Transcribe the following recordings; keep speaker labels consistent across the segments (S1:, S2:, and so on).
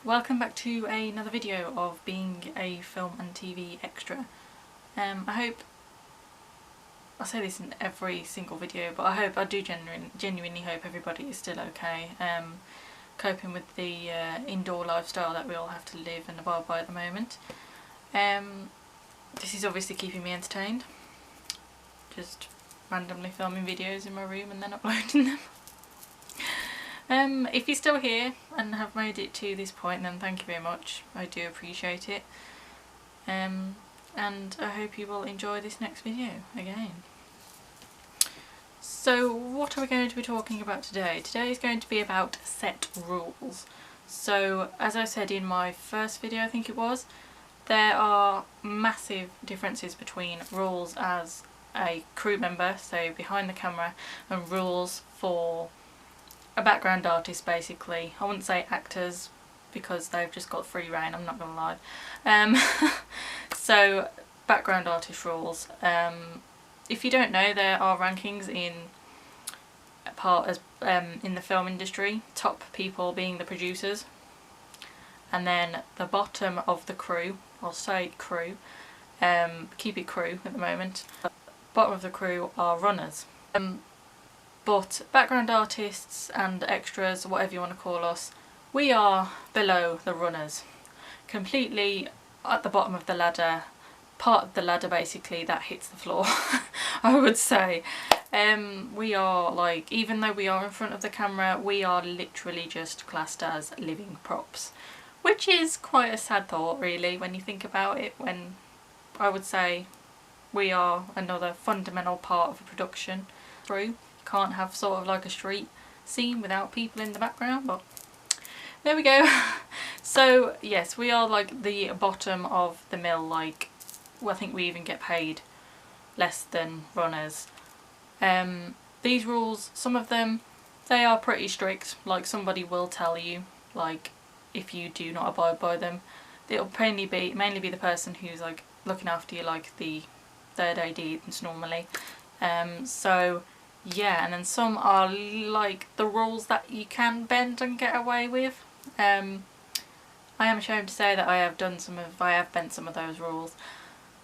S1: welcome back to another video of being a film and TV extra. I hope, I say this in every single video, but I do genuinely hope everybody is still okay, coping with the indoor lifestyle that we all have to live and abide by at the moment. This is obviously keeping me entertained, just randomly filming videos in my room and then uploading them. If you're still here and have made it to this point, then thank you very much. I do appreciate it. And I hope you will enjoy this next video again. So what are we going to be talking about today? Today is going to be about set rules. So as I said in my first video, I think it was, there are massive differences between rules as a crew member, so behind the camera, and rules for a background artist basically. I wouldn't say actors because they've just got free reign, I'm not gonna lie. So background artist rules. If you don't know, there are rankings in the film industry, top people being the producers, and then the bottom of the crew, I'll say crew, keep it crew at the moment, bottom of the crew are runners. But background artists and extras, whatever you want to call us, we are below the runners, completely at the bottom of the ladder, part of the ladder basically that hits the floor. I would say we are, like, even though we are in front of the camera, we are literally just classed as living props, which is quite a sad thought really when you think about it, when I would say we are another fundamental part of a production. Through can't have sort of like a street scene without people in the background, but there we go. So yes, we are like the bottom of the mill, like, well, I think we even get paid less than runners. These rules, some of them, they are pretty strict, like somebody will tell you, like, if you do not abide by them, it'll mainly be the person who's like looking after you, like the third ADs normally. So yeah, and then some are like the rules that you can bend and get away with. I am ashamed to say that I have bent some of those rules,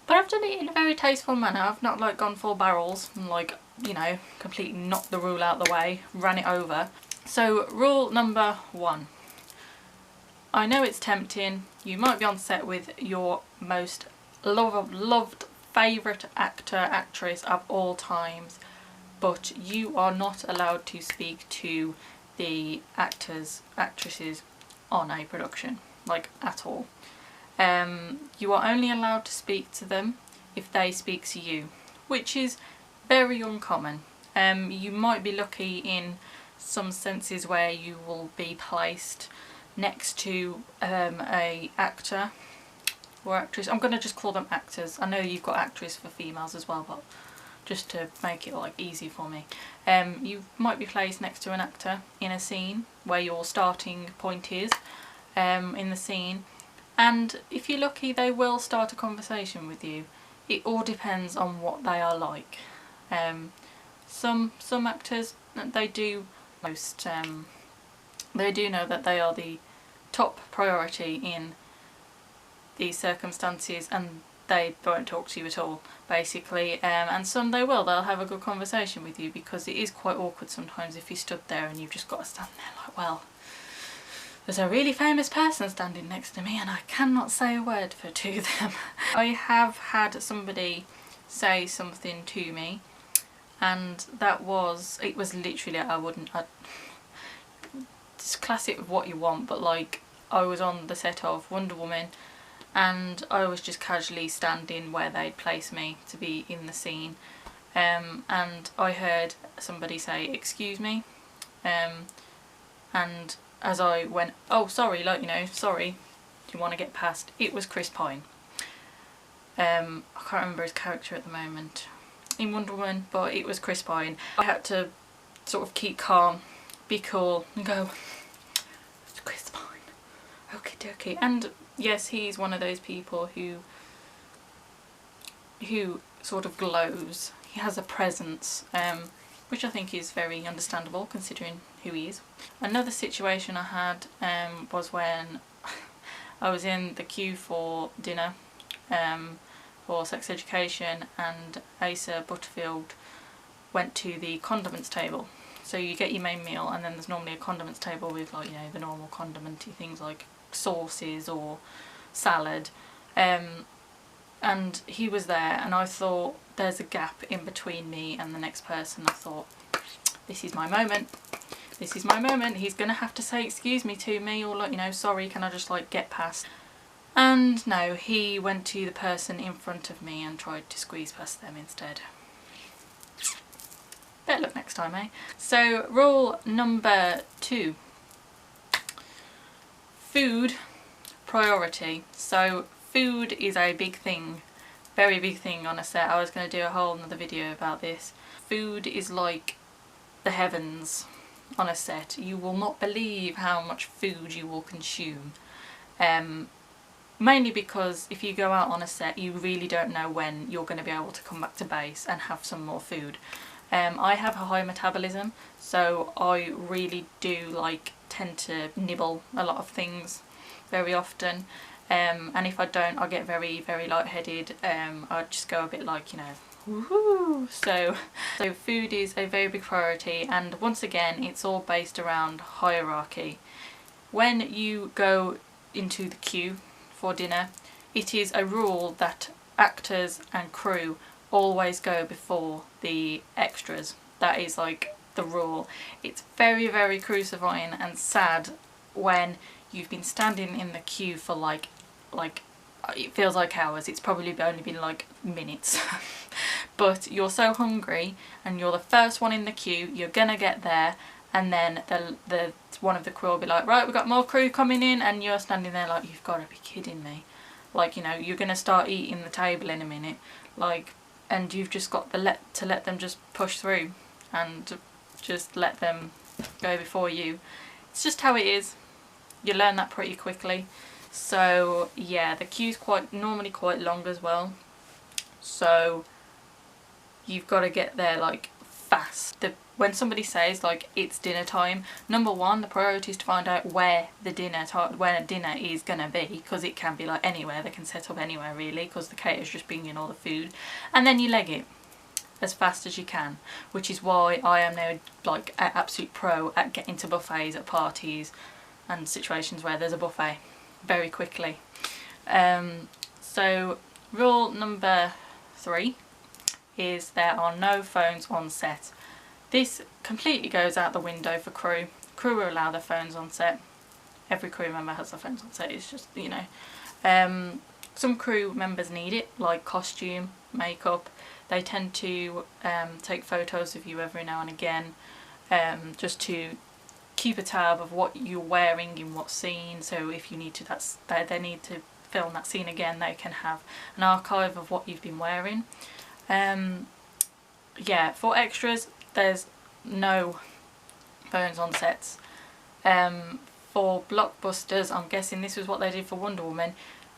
S1: but I've done it in a very tasteful manner. I've not like gone full barrels and, like, you know, completely knocked the rule out of the way, ran it over. So rule number 1. I know it's tempting. You might be on set with your most loved favourite actor, actress of all times, but you are not allowed to speak to the actors, actresses on a production, like, at all. You are only allowed to speak to them if they speak to you, which is very uncommon. You might be lucky in some senses where you will be placed next to a actor or actress. I'm going to just call them actors. I know you've got actress for females as well, but just to make it like easy for me. You might be placed next to an actor in a scene where your starting point is in the scene, and if you're lucky they will start a conversation with you. It all depends on what they are like. Some actors, they do know that they are the top priority in these circumstances and they won't talk to you at all basically, and some they'll have a good conversation with you, because it is quite awkward sometimes if you stood there and you've just got to stand there like, well, there's a really famous person standing next to me and I cannot say a word to them. I have had somebody say something to me, and it was literally, just class it with what you want, but like, I was on the set of Wonder Woman and I was just casually standing where they'd placed me to be in the scene, and I heard somebody say, "Excuse me," and as I went, "Oh sorry, like, you know, sorry, do you want to get past?" It was Chris Pine. I can't remember his character at the moment in Wonder Woman, but it was Chris Pine. I had to sort of keep calm, be cool and go, "It's Chris Pine, okie dokie." And yes, he's one of those people who sort of glows. He has a presence, which I think is very understandable considering who he is. Another situation I had was when I was in the queue for dinner for sex education, and Asa Butterfield went to the condiments table. So you get your main meal, and then there's normally a condiments table with, like, you know, the normal condimenty things like sauces or salad. And he was there, and I thought, there's a gap in between me and the next person. I thought, this is my moment. This is my moment. He's gonna have to say excuse me to me, or, like, you know, sorry, can I just, like, get past? And no, he went to the person in front of me and tried to squeeze past them instead. Better luck next time, eh? So, rule number 2. Food priority. So, food is a big thing. Very big thing on a set. I was going to do a whole another video about this. Food is like the heavens on a set. You will not believe how much food you will consume. Mainly because if you go out on a set, you really don't know when you're going to be able to come back to base and have some more food. I have a high metabolism, so I really do tend to nibble a lot of things very often, and if I don't, I get very, very lightheaded. I just go a bit like, you know, woohoo! So food is a very big priority, and once again, it's all based around hierarchy. When you go into the queue for dinner, it is a rule that actors and crew always go before the extras. That is like the rule. It's very, very crucifying and sad when you've been standing in the queue for like it feels like hours. It's probably only been like minutes. But you're so hungry and you're the first one in the queue, you're gonna get there, and then the one of the crew will be like, right, we've got more crew coming in, and you're standing there like, you've got to be kidding me. Like, you know, you're gonna start eating the table in a minute, like, and you've just got to let them just push through and just let them go before you. It's just how it is. You learn that pretty quickly. So yeah, the queue's normally quite long as well. So you've got to get there like fast. When somebody says like it's dinner time, number one, the priority is to find out where a dinner is gonna be, because it can be like anywhere. They can set up anywhere really, because the caterer's just bringing in all the food, and then you leg it as fast as you can, which is why I am now like an absolute pro at getting to buffets at parties and situations where there's a buffet very quickly. So rule number 3 is there are no phones on set. This completely goes out the window for crew. Crew will allow their phones on set. Every crew member has their phones on set. It's just, you know. Some crew members need it, like costume, makeup. They tend to take photos of you every now and again, just to keep a tab of what you're wearing in what scene. So if you need to, they need to film that scene again, they can have an archive of what you've been wearing. Yeah, for extras, there's no phones on sets. For blockbusters, I'm guessing this was what they did for Wonder Woman.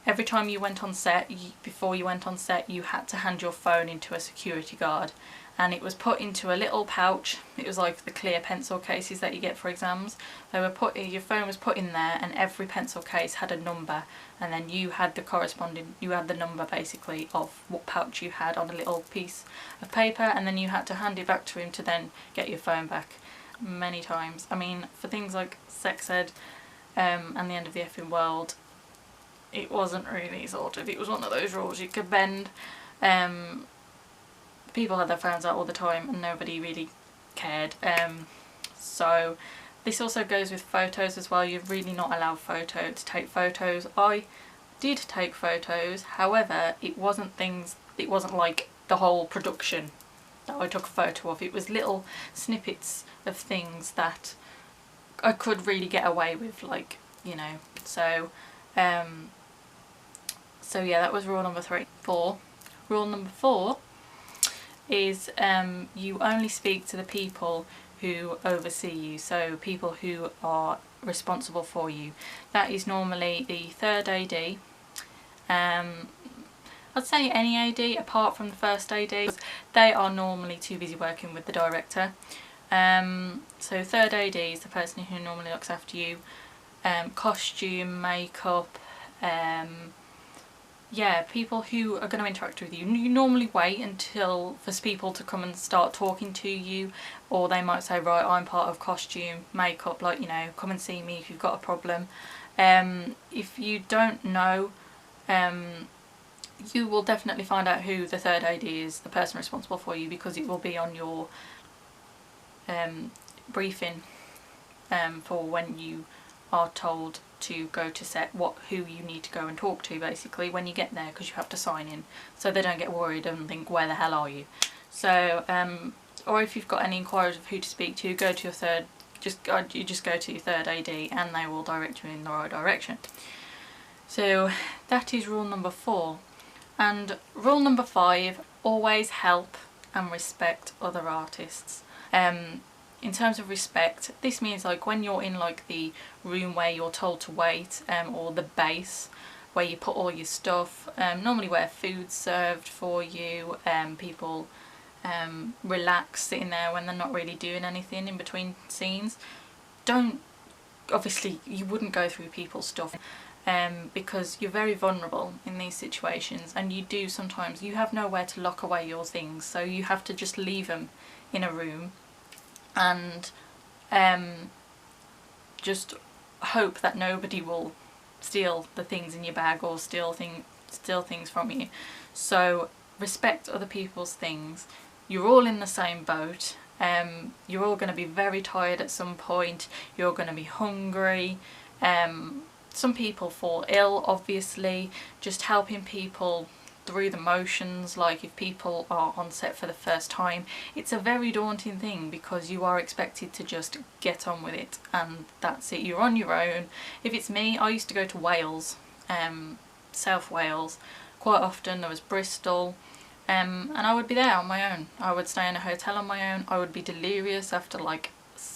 S1: Every time you went on set, before you went on set, you had to hand your phone into a security guard, and it was put into a little pouch. It was like the clear pencil cases that you get for exams. Your phone was put in there, and every pencil case had a number, and then you had the number basically of what pouch you had on a little piece of paper, and then you had to hand it back to him to then get your phone back. Many times. I mean, for things like sex ed and the end of the effing world, it wasn't really it was one of those rules you could bend. People had their phones out all the time and nobody really cared. So this also goes with photos as well. You're really not allowed to take photos. I did take photos, however it wasn't like the whole production that I took a photo of. It was little snippets of things that I could really get away with, like, you know. So so yeah, that was rule number 3. Rule number 4 is you only speak to the people who oversee you, so people who are responsible for you. That is normally the 3rd AD. I'd say any AD apart from the 1st AD. They are normally too busy working with the director. So 3rd AD is the person who normally looks after you. Costume, makeup, yeah, people who are going to interact with you. You normally wait until for people to come and start talking to you, or they might say, right, I'm part of costume, makeup, like, you know, come and see me if you've got a problem. If you don't know, you will definitely find out who the third AD is, the person responsible for you, because it will be on your briefing for when you are told to go to set, who you need to go and talk to basically when you get there, because you have to sign in, so they don't get worried and think, where the hell are you? So or if you've got any inquiries of who to speak to, go to your third, you just go to your third AD and they will direct you in the right direction. So that is rule number 4. And rule number 5, always help and respect other artists. In terms of respect, this means like when you're in like the room where you're told to wait, or the base where you put all your stuff, normally where food's served for you, people relax sitting there when they're not really doing anything in between scenes. Obviously you wouldn't go through people's stuff, because you're very vulnerable in these situations, and sometimes you have nowhere to lock away your things, so you have to just leave them in a room and just hope that nobody will steal the things in your bag or steal things from you. So respect other people's things. You're all in the same boat. You're all going to be very tired at some point. You're going to be hungry. Some people fall ill, obviously. Just helping people through the motions, like if people are on set for the first time, it's a very daunting thing because you are expected to just get on with it, and that's it, you're on your own. If it's me, I used to go to Wales, South Wales, quite often. There was Bristol, and I would be there on my own. I would stay in a hotel on my own. I would be delirious after like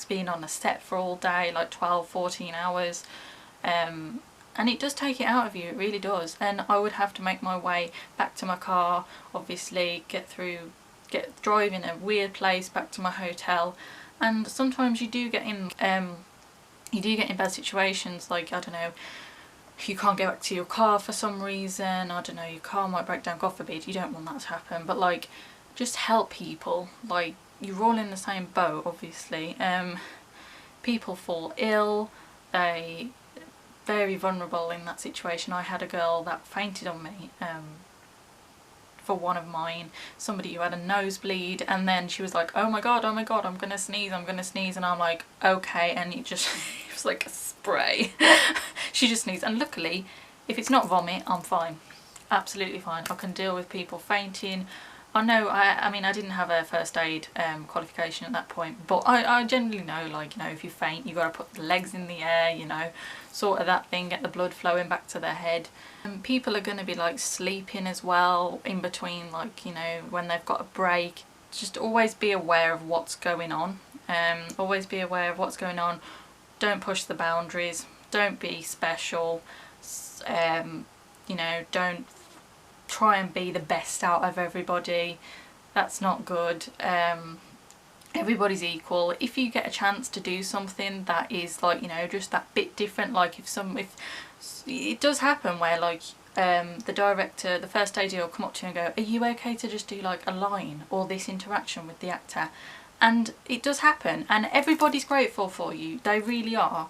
S1: being on a set for all day, like 12-14 hours. And it does take it out of you, it really does. And I would have to make my way back to my car, obviously, drive in a weird place back to my hotel. And sometimes you do get in bad situations, like, I don't know, you can't get back to your car for some reason, I don't know, your car might break down, God forbid, you don't want that to happen. But like, just help people, like, you're all in the same boat, obviously. People fall ill, very vulnerable in that situation. I had a girl that fainted on me for one of mine, somebody who had a nosebleed, and then she was like, oh my god, I'm gonna sneeze, and I'm like, okay, and it was like a spray. She just sneezed, and luckily, if it's not vomit, I'm fine, absolutely fine. I can deal with people fainting. I know, I mean, I didn't have a first aid qualification at that point, but I generally know, like, you know, if you faint, you got to put the legs in the air, you know, sort of that thing, get the blood flowing back to their head. And people are going to be like sleeping as well in between, like, you know, when they've got a break. Just always be aware of what's going on. Always be aware of what's going on. Don't push the boundaries. Don't be special. You know, don't try and be the best out of everybody. That's not good. Everybody's equal. If you get a chance to do something that is, like, you know, just that bit different, like if it does happen where, like, the director, the first AD will come up to you and go, are you okay to just do like a line or this interaction with the actor? And it does happen, and everybody's grateful for you, they really are.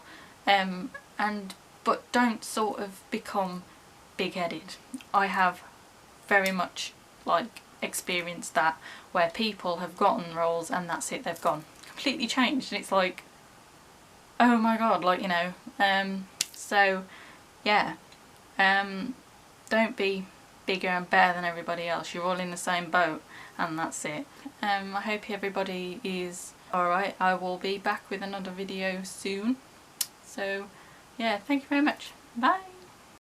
S1: But don't sort of become big-headed. I have very much like experienced that, where people have gotten roles and that's it, they've gone completely changed, and it's like, oh my god, like, you know. So yeah, don't be bigger and better than everybody else. You're all in the same boat, and that's it. I hope everybody is alright. I will be back with another video soon. So yeah, thank you very much. Bye.